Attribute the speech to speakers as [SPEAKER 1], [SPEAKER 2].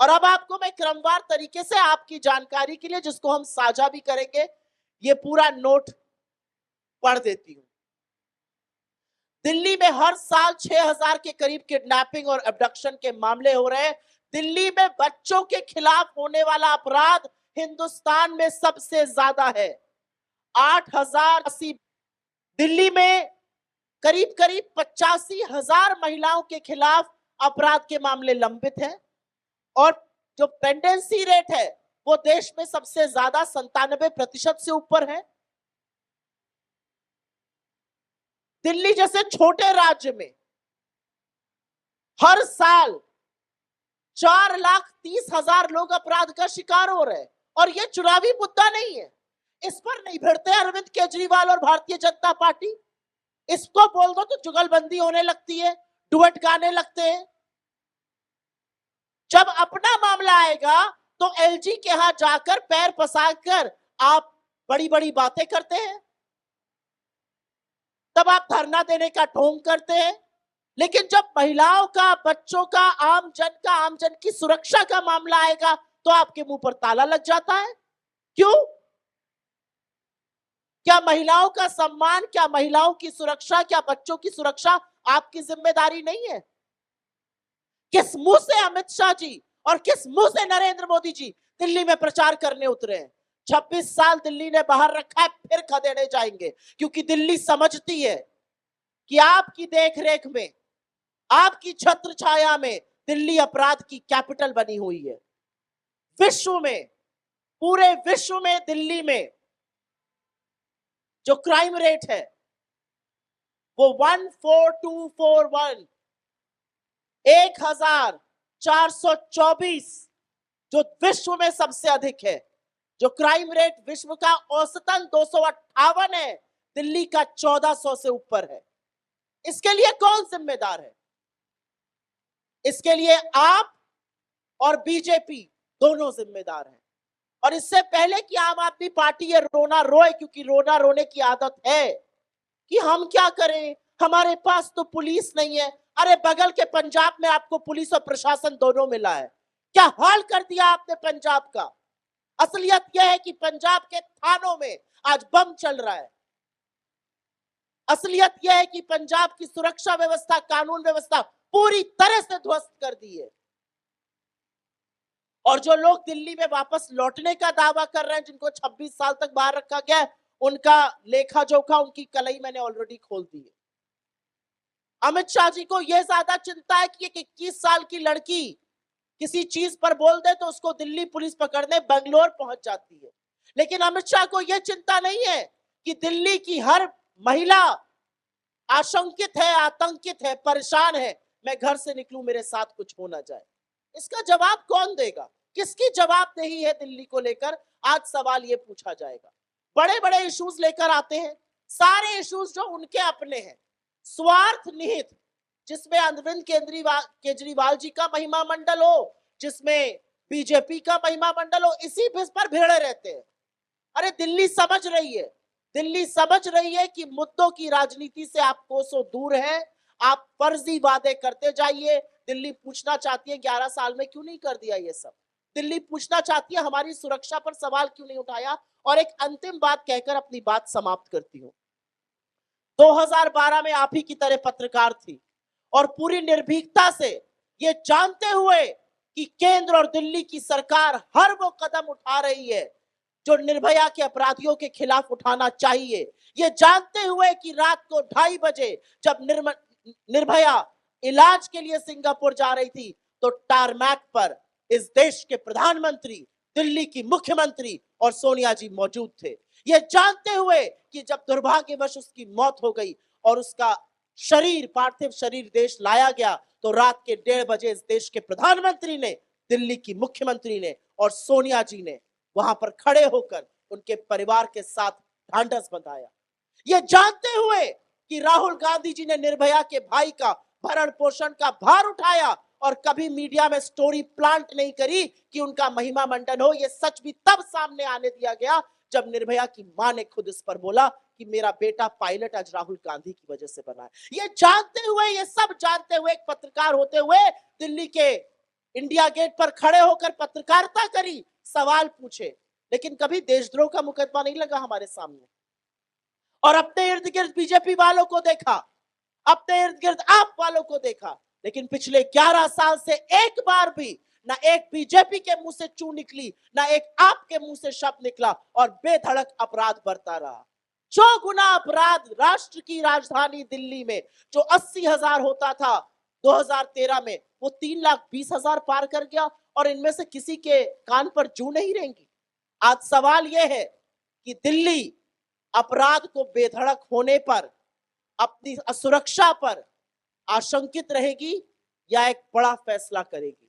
[SPEAKER 1] और अब आपको मैं क्रमवार तरीके से आपकी जानकारी के लिए, जिसको हम साझा भी करेंगे, ये पूरा नोट पढ़ देती हूं। दिल्ली में हर साल 6000 के करीब किडनैपिंग और अबडक्शन के मामले हो रहे हैं। दिल्ली में बच्चों के खिलाफ होने वाला अपराध हिंदुस्तान में सबसे ज्यादा है, 8080। दिल्ली में करीब करीब 85,000 महिलाओं के खिलाफ अपराध के मामले लंबित हैं और जो पेंडेंसी रेट है वो देश में सबसे ज्यादा 97% से ऊपर है। दिल्ली जैसे छोटे राज्य में हर साल 4,30,000 लोग अपराध का शिकार हो रहे हैं और ये चुनावी मुद्दा नहीं है। इस पर नहीं भिड़ते अरविंद केजरीवाल और भारतीय जनता पार्टी। इसको बोल दो तो जुगलबंदी होने लगती है, डुएट गाने लगते हैं। जब अपना मामला आएगा तो एलजी के यहां जाकर पैर पसार आप बड़ी बड़ी बातें करते हैं, तब आप धरना देने का ढोंग करते हैं। लेकिन जब महिलाओं का, बच्चों का, आम जन की सुरक्षा का मामला आएगा तो आपके मुंह पर ताला लग जाता है। क्यों? क्या महिलाओं का सम्मान, क्या महिलाओं की सुरक्षा, क्या बच्चों की सुरक्षा आपकी जिम्मेदारी नहीं है? किस मुंह से अमित शाह जी और किस मुंह से नरेंद्र मोदी जी दिल्ली में प्रचार करने उतरे हैं? 26 साल दिल्ली ने बाहर रखा है, फिर खदेड़े जाएंगे, क्योंकि दिल्ली समझती है कि आपकी देखरेख में, आपकी छत्र छाया में दिल्ली अपराध की कैपिटल बनी हुई है। विश्व में, पूरे विश्व में दिल्ली में जो क्राइम रेट है वो 14241, 1424, जो विश्व में सबसे अधिक है। जो क्राइम रेट विश्व का औसतन 258 है, दिल्ली का 1400 से ऊपर है। इसके लिए कौन जिम्मेदार है? इसके लिए आप और बीजेपी दोनों जिम्मेदार हैं। और इससे पहले कि आम आदमी पार्टी ये रोना रोए, क्योंकि रोना रोने की आदत है कि हम क्या करें, हमारे पास तो पुलिस नहीं है। अरे बगल के पंजाब में आपको पुलिस और प्रशासन दोनों मिला है। क्या हाल कर दिया आपने पंजाब का। असलियत यह है कि पंजाब के थानों में आज बम चल रहा है। असलियत यह है कि पंजाब की सुरक्षा व्यवस्था, कानून व्यवस्था पूरी तरह से ध्वस्त कर दी है। और जो लोग दिल्ली में वापस लौटने का दावा कर रहे हैं, जिनको 26 साल तक बाहर रखा गया है, उनका लेखा जोखा, उनकी कलई मैंने ऑलरेडी खोल दी है। अमित शाह जी को यह ज्यादा चिंता है कि एक 21 साल की लड़की किसी चीज पर बोल दे तो उसको दिल्ली पुलिस पकड़ने बंगलोर पहुंच जाती है। लेकिन अमित शाह को यह चिंता नहीं है कि दिल्ली की हर महिला आशंकित है, आतंकित है, परेशान है, मैं घर से निकलूं मेरे साथ कुछ हो ना जाए। इसका जवाब कौन देगा? किसकी जवाबदेही है दिल्ली को लेकर? आज सवाल ये पूछा जाएगा। बड़े बड़े इश्यूज लेकर आते हैं, सारे इश्यूज जो उनके अपने हैं, स्वार्थ निहित, जिसमें अरविंद केजरीवाल जी का महिमा मंडल हो, जिसमें बीजेपी का महिमा मंडल हो, इसी पर भिड़े रहते हैं। अरे दिल्ली समझ रही है, दिल्ली समझ रही है कि मुद्दों की राजनीति से आप कोसों दूर है। आप फर्जी वादे करते जाइए। दिल्ली पूछना चाहती है 11 साल में क्यों नहीं कर दिया ये सब। दिल्ली पूछना चाहती है हमारी सुरक्षा पर सवाल क्यों नहीं उठाया। और एक अंतिम बात कहकर अपनी बात समाप्त करती हूं। 2012 में आप ही की तरह पत्रकार थी और पूरी निर्भीकता से ये जानते हुए कि केंद्र और दिल्ली की सरकार हर वो कदम उठा रही है जो निर्भया के अपराधियों के खिलाफ उठाना चाहिए, ये जानते हुए कि रात को 2:30 बजे जब निर्भया इलाज के लिए सिंगापुर जा रही थी तो टारमैक पर इस देश के प्रधानमंत्री, दिल्ली की मुख्यमंत्री और सोनिया जी मौजूद थे। ये जानते हुए कि जब दुर्भाग्यवश उसकी मौत हो गई और उसका शरीर, पार्थिव शरीर देश लाया गया, तो रात के 1:30 बजे इस देश के प्रधानमंत्री ने, दिल्ली की मुख्यमंत्री ने और सोनिया जी ने वहां पर खड़े होकर उनके परिवार के साथ ढांढस बंधाया। ये जानते हुए कि राहुल गांधी जी ने निर्भया के भाई का भरण पोषण का भार उठाया और कभी मीडिया में स्टोरी प्लांट नहीं करी कि उनका महिमा मंडन हो। यह सच भी तब सामने आने दिया गया जब निर्भया की मां ने खुद इस पर बोला कि मेरा बेटा पायलट आज राहुल गांधी की वजह से बना है। ये जानते हुए, ये सब जानते हुए, एक पत्रकार होते हुए दिल्ली के इंडिया गेट पर खड़े होकर पत्रकारिता करी, सवाल पूछे, लेकिन कभी देशद्रोह का मुकदमा नहीं लगा हमारे सामने। और अपने इर्द गिर्द बीजेपी वालों को देखा, अपने इर्द गिर्द आप वालों को देखा, लेकिन पिछले 11 साल से एक बार भी ना एक बीजेपी के मुंह से चू निकली, ना एक आपके मुंह से शब्द निकला, और बेधड़क अपराध बढ़ता रहा। 100 गुना अपराध राष्ट्र की राजधानी दिल्ली में जो 80,000 होता था 2013 में, वो 3,20,000 पार कर गया, और इनमें से किसी के कान पर जू नहीं रहेंगी। आज सवाल यह है कि दिल्ली अपराध को बेधड़क होने पर, अपनी असुरक्षा पर आशंकित रहेगी या एक बड़ा फैसला करेगी।